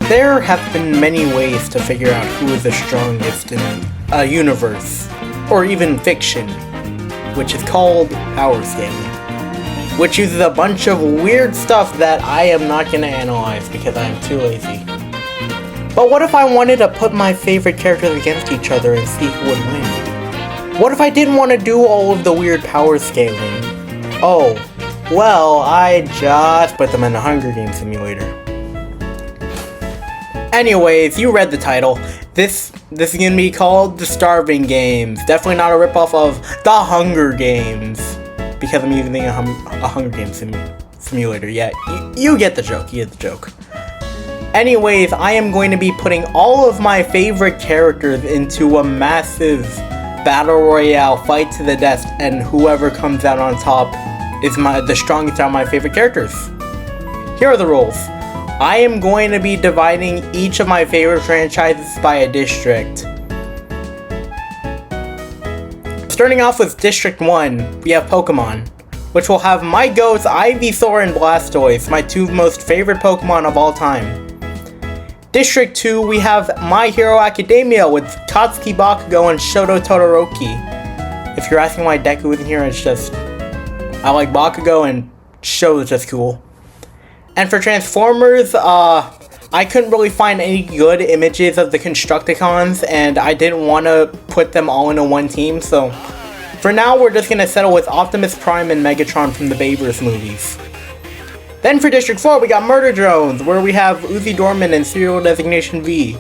There have been many ways to figure out who is the strongest in a universe, or even fiction, which is called power scaling, which uses a bunch of weird stuff that I am not going to analyze because I am too lazy. But what if I wanted to put my favorite characters against each other and see who would win? What if I didn't want to do all of the weird power scaling? Oh, well, I just put them in the Hunger Games simulator. Anyways, you read the title. This is gonna be called The Starving Games. Definitely not a ripoff of The Hunger Games, because I'm using a Hunger Games simulator. Yeah, you get the joke. You get the joke. Anyways, I am going to be putting all of my favorite characters into a massive battle royale fight to the death, and whoever comes out on top is the strongest out of my favorite characters. Here are the rules. I am going to be dividing each of my favorite franchises by a district. Starting off with District 1, we have Pokemon, which will have my goats Ivysaur and Blastoise, my two most favorite Pokemon of all time. District 2, we have My Hero Academia with Katsuki Bakugo and Shoto Todoroki. If you're asking why Deku isn't here, it's just I like Bakugo and Shoto's just cool. And for Transformers, I couldn't really find any good images of the Constructicons, and I didn't want to put them all into one team, so for now we're just going to settle with Optimus Prime and Megatron from the Baby's movies. Then for District 4, we got Murder Drones, where we have Uzi Dorman and Serial Designation V.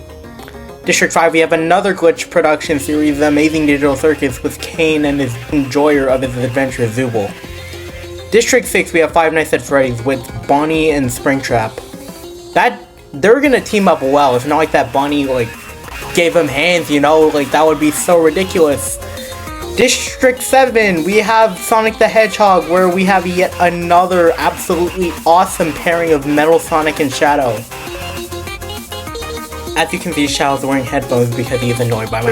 District 5, we have another Glitch production series, The Amazing Digital Circus, with Kane and his enjoyer of his adventure, Zooble. District 6, we have Five Nights at Freddy's with Bonnie and Springtrap. They're gonna team up well. It's not like that Bonnie, gave him hands, you know? That would be so ridiculous. District 7, we have Sonic the Hedgehog, where we have yet another absolutely awesome pairing of Metal Sonic and Shadow. As you can see, Shadow's wearing headphones because he is annoyed by my...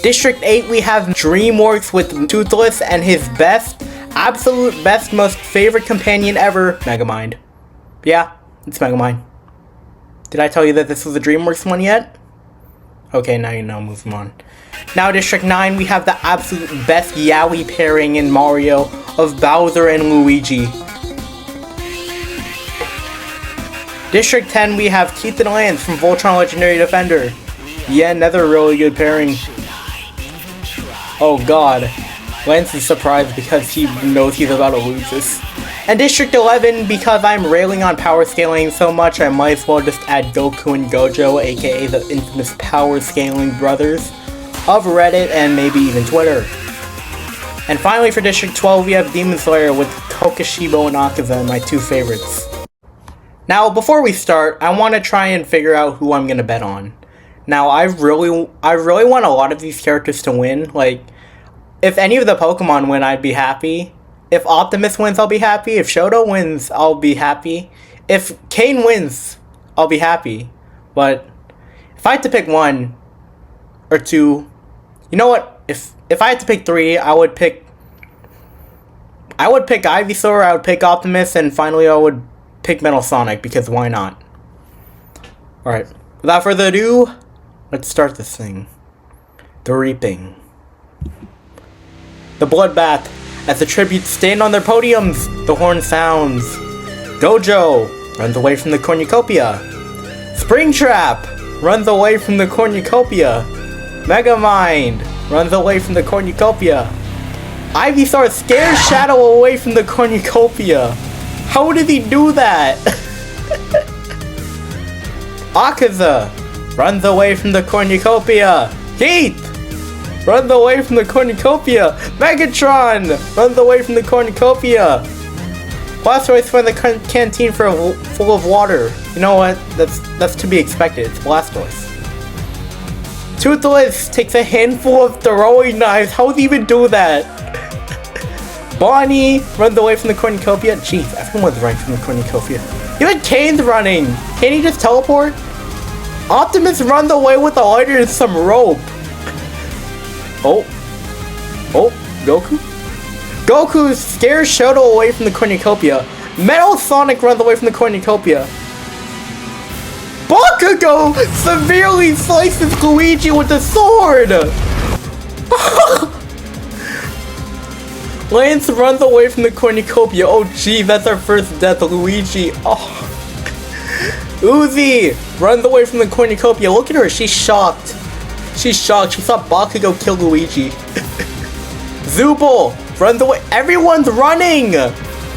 District 8, we have DreamWorks with Toothless and his absolute best, most favorite companion ever, Megamind. Yeah, it's Megamind. Did I tell you that this was a DreamWorks one yet? Okay, now you know, moving on. Now District 9, we have the absolute best yaoi pairing in Mario of Bowser and Luigi. District 10, we have Keith and Lance from Voltron Legendary Defender. Yeah, another really good pairing. Oh god. Lance is surprised because he knows he's about to lose this. And District 11, because I'm railing on power scaling so much, I might as well just add Goku and Gojo, aka the infamous power scaling brothers of Reddit and maybe even Twitter. And finally for District 12, we have Demon Slayer with Kokoshibo and Akaza, my two favorites. Now, before we start, I want to try and figure out who I'm going to bet on. Now, I really want a lot of these characters to win. If any of the Pokemon win, I'd be happy. If Optimus wins, I'll be happy. If Shoto wins, I'll be happy. If Kane wins, I'll be happy. But if I had to pick one or two, you know what? If I had to pick three, I would pick Ivysaur, I would pick Optimus, and finally I would pick Metal Sonic, because why not? Alright, without further ado, let's start this thing. The Reaping. The Bloodbath. As the tributes stand on their podiums, the horn sounds. Gojo runs away from the cornucopia. Springtrap runs away from the cornucopia. Megamind runs away from the cornucopia. Ivysaur scares Shadow away from the cornucopia. How did he do that? Akaza runs away from the cornucopia. Keith runs away from the cornucopia. Megatron runs away from the cornucopia. Blastoise finds the canteen full of water. You know what? That's to be expected. It's Blastoise. Toothless takes a handful of throwing knives. How does he even do that? Bonnie runs away from the cornucopia. Jeez, everyone's running from the cornucopia. Even Kane's running. Can't he just teleport? Optimus runs away with a lighter and some rope. Oh, Goku? Goku scares Shoto away from the cornucopia. Metal Sonic runs away from the cornucopia. Bakugo severely slices Luigi with the sword! Lance runs away from the cornucopia. Oh gee, that's our first death, Luigi. Oh. Uzi runs away from the cornucopia. Look at her, she's shocked. She's shocked. She saw Bakugo kill Luigi. Zubul runs away. Everyone's running!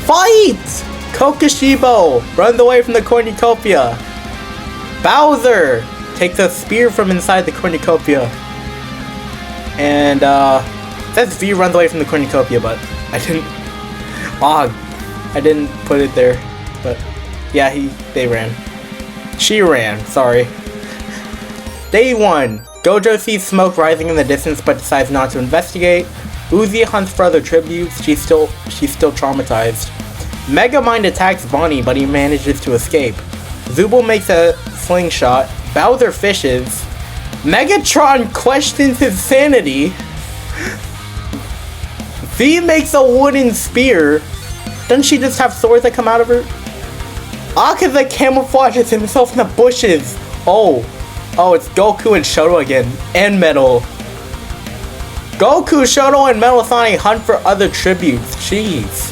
Fight! Kokoshibo runs away from the cornucopia. Bowser takes a spear from inside the cornucopia. And, says V runs away from the cornucopia, but I didn't put it there. But, yeah, they ran. She ran, sorry. Day 1. Gojo sees smoke rising in the distance but decides not to investigate. Uzi hunts for other tributes. She's still traumatized. Megamind attacks Bonnie, but he manages to escape. Zubul makes a slingshot. Bowser fishes. Megatron questions his sanity. V makes a wooden spear. Doesn't she just have swords that come out of her? Akaza camouflages himself in the bushes. Oh, it's Goku and Shoto again. And Metal. Goku, Shoto, and Metal Sonic hunt for other tributes. Jeez.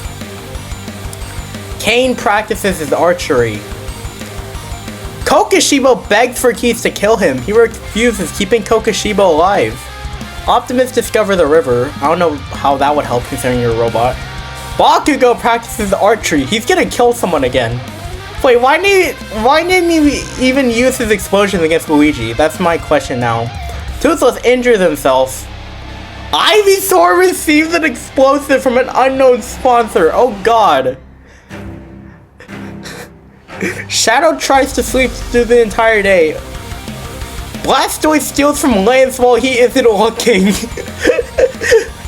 Kane practices his archery. Kokoshibo begs for Keith to kill him. He refuses, keeping Kokoshibo alive. Optimus discovers the river. I don't know how that would help considering you're a robot. Bakugo practices archery. He's gonna kill someone again. Wait, why didn't he even use his explosions against Luigi? That's my question now. Toothless injures himself. Ivysaur receives an explosive from an unknown sponsor. Oh god. Shadow tries to sleep through the entire day. Blastoise steals from Lance while he isn't looking.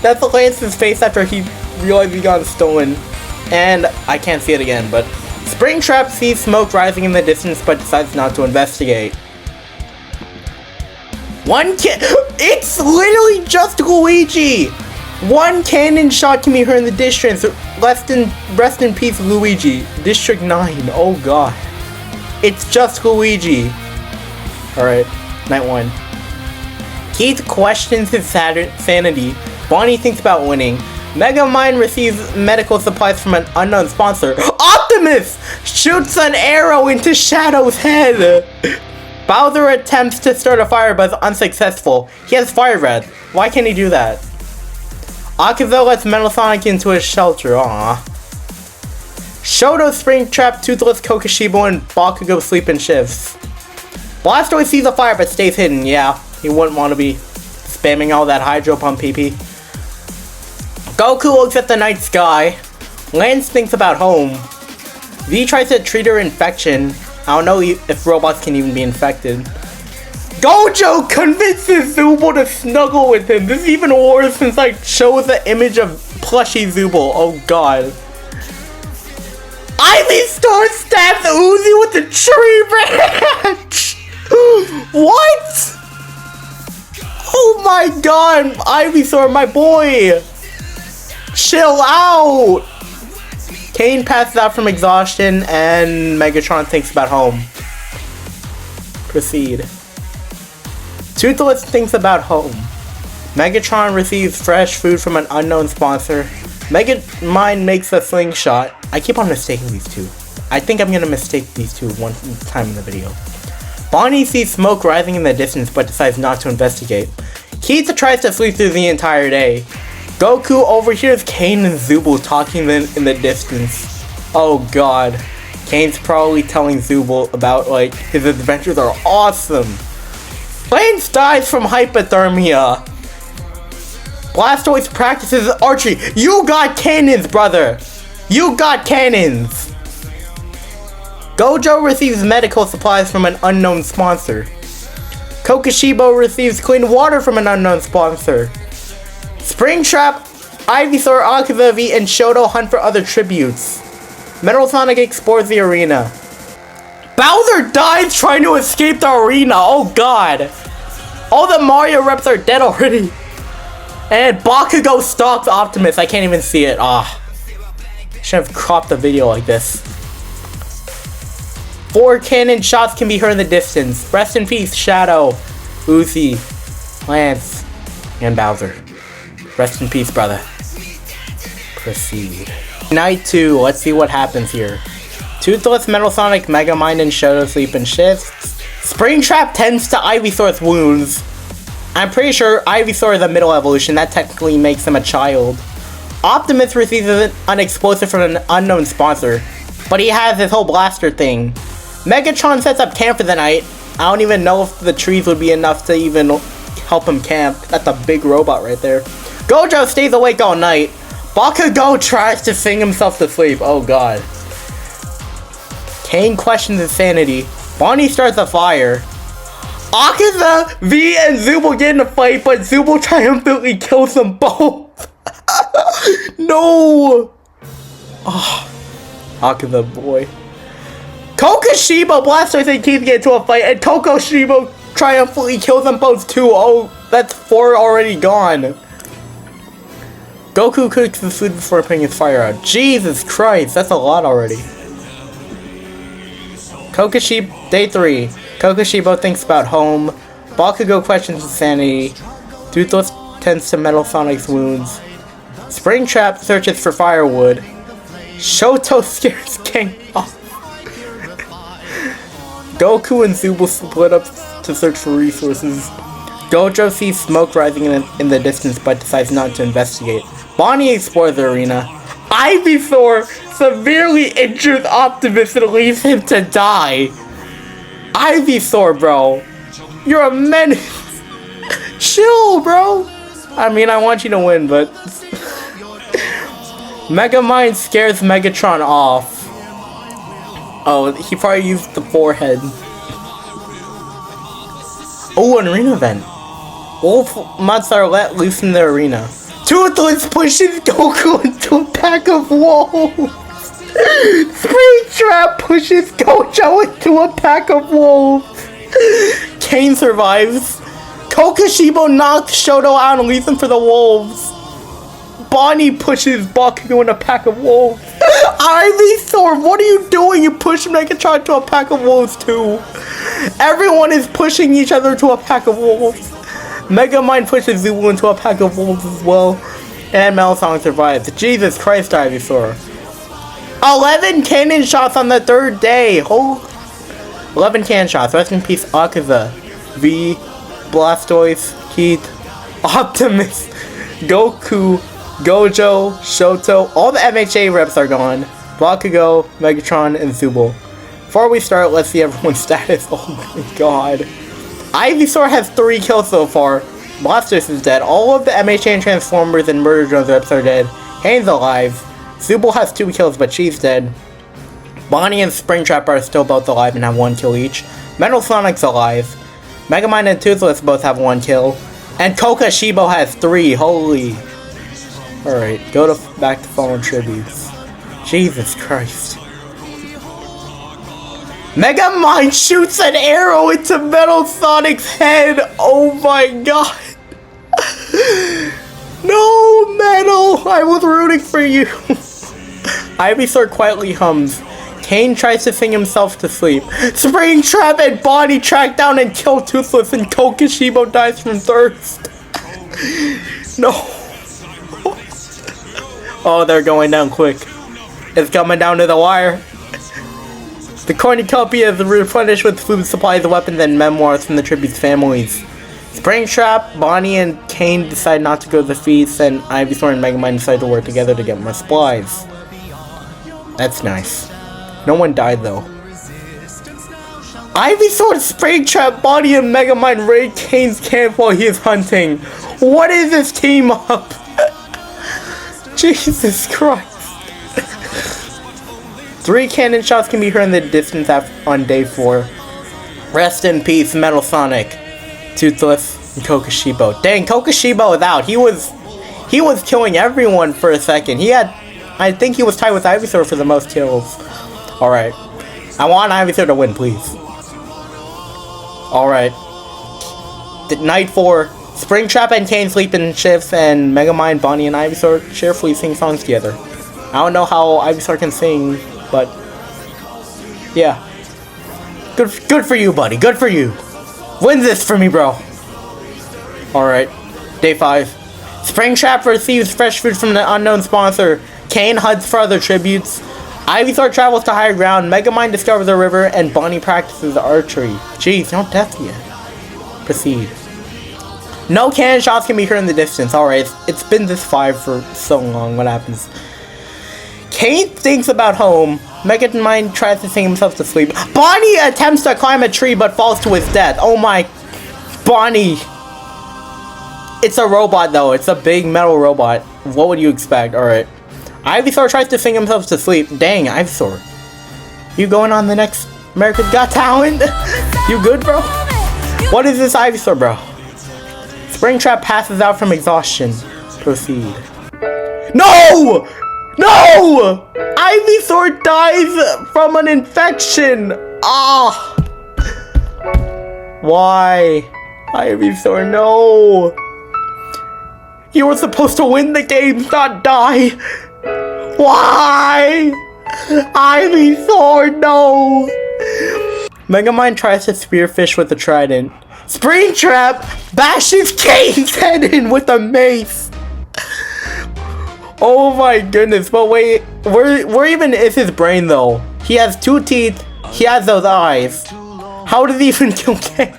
That's Lance's face after he realized he got stolen. And I can't see it again, but Springtrap sees smoke rising in the distance but decides not to investigate. It's literally just Luigi! One cannon shot can be heard in the distance. Rest in peace, Luigi. District 9. Oh god. It's just Luigi. Alright, night 1. Keith questions his sanity. Bonnie thinks about winning. Megamind receives medical supplies from an unknown sponsor. Optimus shoots an arrow into Shadow's head. Bowser attempts to start a fire but is unsuccessful. He has fire breath. Why can't he do that? Akaza lets Metal Sonic into his shelter. Aww. Shoto, Springtrap, Toothless, Kokoshibo, and Bakugo sleep in shifts. Blastoise sees a fire but stays hidden. Yeah, he wouldn't want to be spamming all that Hydro Pump PP. Goku looks at the night sky. Lance thinks about home. V tries to treat her infection. I don't know if robots can even be infected. Gojo convinces Zubul to snuggle with him. This is even worse since I chose the image of plushy Zubul. Oh god. Ivysaur stabs Uzi with the tree branch! What? Oh my god, Ivysaur, my boy! Chill out! Kane passes out from exhaustion and Megatron thinks about home. Proceed. Toothless thinks about home. Megatron receives fresh food from an unknown sponsor. Megamind makes a slingshot. I keep on mistaking these two. I think I'm gonna mistake these two one time in the video. Bonnie sees smoke rising in the distance but decides not to investigate. Keith tries to sleep through the entire day. Goku overhears Kane and Zubul talking in the distance. Oh god. Kane's probably telling Zubul about like his adventures are awesome. Lance dies from hypothermia. Blastoise practices archery. You got cannons, brother! You got cannons! Gojo receives medical supplies from an unknown sponsor. Kokoshibo receives clean water from an unknown sponsor. Springtrap, Ivysaur, Akaza, V, and Shoto hunt for other tributes. Metal Sonic explores the arena. Bowser dies trying to escape the arena. Oh god. All the Mario reps are dead already. And Bakugo stalks Optimus. I can't even see it. Should have cropped the video like this. 4 cannon shots can be heard in the distance. Rest in peace, Shadow, Uzi, Lance, and Bowser. Rest in peace, brother. Proceed. Night 2, let's see what happens here. Toothless, Metal Sonic, Megamind, and Shadow sleep and shifts. Springtrap tends to Ivysaur's wounds. I'm pretty sure Ivysaur is a middle evolution, that technically makes him a child. Optimus receives an explosive from an unknown sponsor, but he has his whole blaster thing. Megatron sets up camp for the night. I don't even know if the trees would be enough to even help him camp. That's a big robot right there. Gojo stays awake all night. Bakugo tries to sing himself to sleep. Oh god. Kane questions his sanity. Bonnie starts a fire. Akaza, V, and Zubul get in a fight, but Zubul triumphantly kills them both. No! Oh, Akaza boy. Kokoshibo, Blastoise, and Keith get into a fight, and Kokoshibo triumphantly kills them both too. Oh, that's 4 already gone. Goku cooks the food before putting his fire out. Jesus Christ, that's a lot already. Kokoshibo, day 3. Kokoshibo thinks about home. Bakugo questions his sanity. Toothless tends to Metal Sonic's wounds. Springtrap searches for firewood. Shoto scares King off. Goku and Zubul split up to search for resources. Gojo sees smoke rising in the distance but decides not to investigate. Bonnie explores the arena. Ivysaur severely injures Optimus and leaves him to die. Ivysaur, bro. You're a menace. Chill, bro. I mean, I want you to win, but... Megamind scares Megatron off. Oh, he probably used the forehead. Oh, an arena event. Wolf mutts are let loose in the arena. Toothless pushes Goku into a pack of wolves. Springtrap pushes Gojo into a pack of wolves. Kane survives. Kokoshibo knocks Shoto out and leaves him for the wolves. Bonnie pushes Bakugo in a pack of wolves. Ivysaur, what are you doing? You push Megatron to a pack of wolves too. Everyone is pushing each other to a pack of wolves. Megamind pushes Zubul into a pack of wolves as well. And Metal Sonic survives. Jesus Christ, Ivysaur. 11 cannon shots on the 3rd day. Oh, 11 cannon shots. Rest in peace, Akaza, V, Blastoise, Keith, Optimus, Goku, Gojo, Shoto. All the MHA reps are gone. Bakugo, Megatron, and Zubul. Before we start, let's see everyone's status. Oh my god. Ivysaur has 3 kills so far. Blastoise is dead. All of the MHA and Transformers and Murder Drones reps are dead. Kane's alive. Zubul has 2 kills, but she's dead. Bonnie and Springtrap are still both alive and have 1 kill each. Metal Sonic's alive. Megamind and Toothless both have 1 kill. And Kokoshibo has 3. Holy. Alright, go to back to Fallen Tributes. Jesus Christ. Megamind shoots an arrow into Metal Sonic's head. Oh my god. No, Metal. I was rooting for you. Ivysaur quietly hums. Kane tries to sing himself to sleep. Springtrap and Bonnie track down and kill Toothless, and Kokoshibo dies from thirst. No. Oh, they're going down quick. It's coming down to the wire. The cornucopia is replenished with food supplies, weapons, and memoirs from the tribute's families. Springtrap, Bonnie, and Kane decide not to go to the feast, and Ivysaur and Megamind decide to work together to get more supplies. That's nice. No one died though. Ivysaur, Springtrap, Bonnie, and Megamind raid Kane's camp while he is hunting. What is this team up? Jesus Christ. 3 cannon shots can be heard in the distance on day 4. Rest in peace, Metal Sonic, Toothless, and Kokoshibo. Dang, Kokoshibo is out. He was killing everyone for a second. I think he was tied with Ivysaur for the most kills. Alright. I want Ivysaur to win, please. Alright. Night 4. Springtrap and Kane sleep in shifts, and Megamind, Bonnie, and Ivysaur cheerfully sing songs together. I don't know how Ivysaur can sing, but yeah. Good for you, buddy. Good for you. Win this for me, bro. Alright. Day 5. Springtrap receives fresh food from the unknown sponsor. Kane hunts for other tributes. Ivysaur travels to higher ground. Megamind discovers a river. And Bonnie practices archery. Jeez, don't death yet. Proceed. No cannon shots can be heard in the distance. Alright, it's been this 5 for so long. What happens? Kane thinks about home. Megamind tries to sing himself to sleep. Bonnie attempts to climb a tree but falls to his death. Oh my... Bonnie... It's a robot though. It's a big metal robot. What would you expect? Alright. Ivysaur tries to sing himself to sleep. Dang, Ivysaur. You going on the next America's Got Talent? You good, bro? What is this Ivysaur, bro? Springtrap passes out from exhaustion. Proceed. No! No! Ivysaur dies from an infection. Ah! Why? Ivysaur, no! You were supposed to win the game, not die. Why? Ivysaur, no! Megamind tries to spearfish with a trident. Springtrap bashes Kane's head in with a mace. Oh my goodness, but wait, where even is his brain though? He has 2 teeth, he has those eyes. How did he even kill Kane?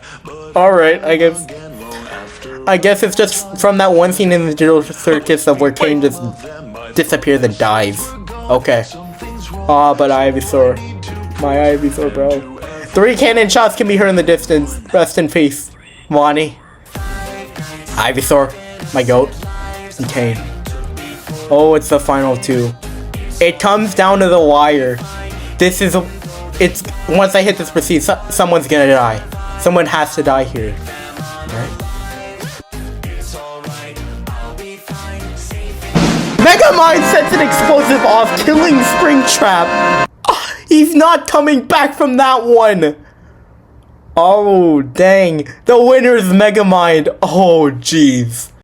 Alright, I guess it's just from that one scene in the Digital Circus of where Kane just disappears and dies. Okay. Ah, but Ivysaur. My Ivysaur, bro. 3 cannon shots can be heard in the distance. Rest in peace, Wani. Ivysaur, my goat, and Kane. Oh, it's the final 2. It comes down to the wire. It's once I hit this proceed, someone's gonna die. Someone has to die here. Alright. Megamind sets an explosive off, killing Springtrap. He's not coming back from that one. Oh, dang. The winner is Megamind. Oh, jeez.